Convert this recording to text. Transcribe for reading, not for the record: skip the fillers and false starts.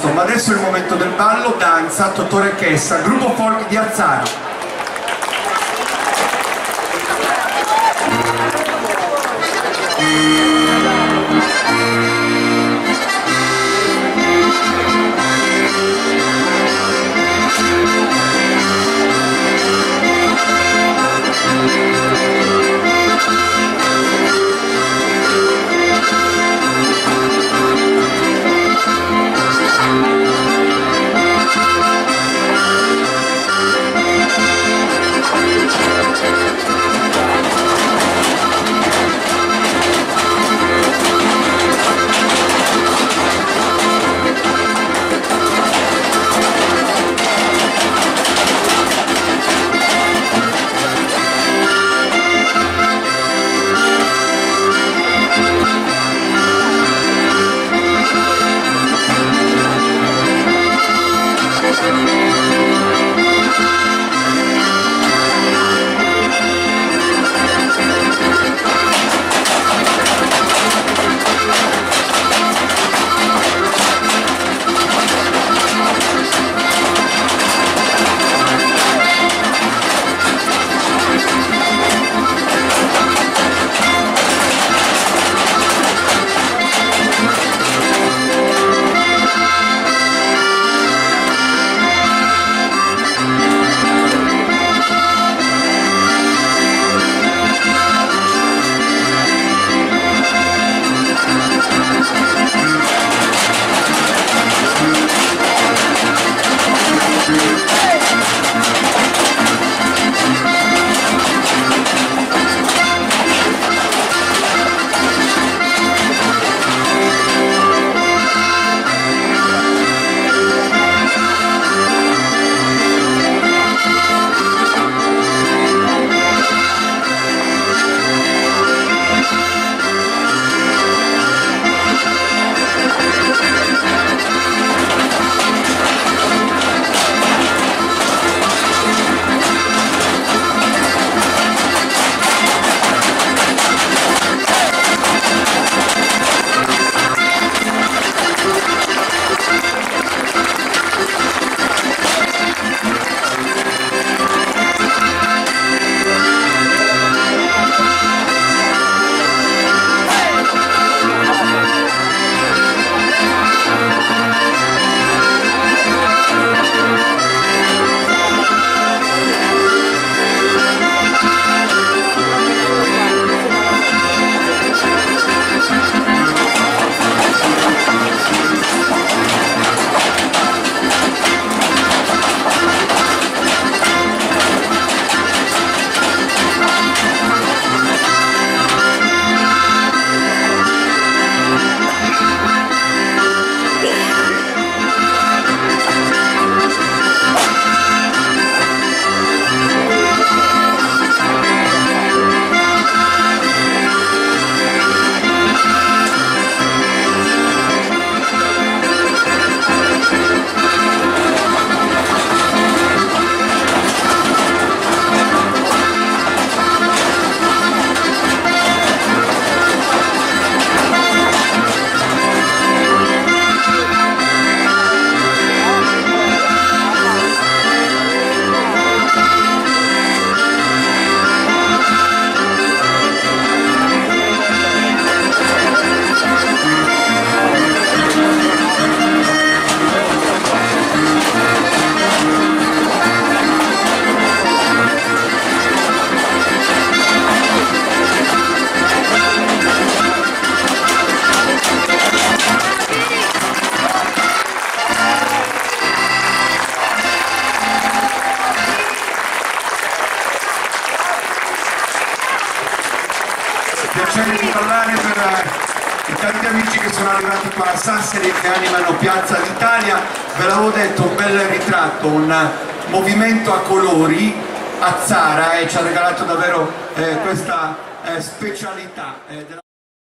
posto, ma adesso è il momento del ballo, danza, Totò Chessa, gruppo folk di Azzara. Piacere di parlare per i tanti amici che sono arrivati qua a Sassari e che animano Piazza d'Italia. Ve l'avevo detto, un bel ritratto, un movimento a colori, Azzara, e ci ha regalato davvero questa specialità.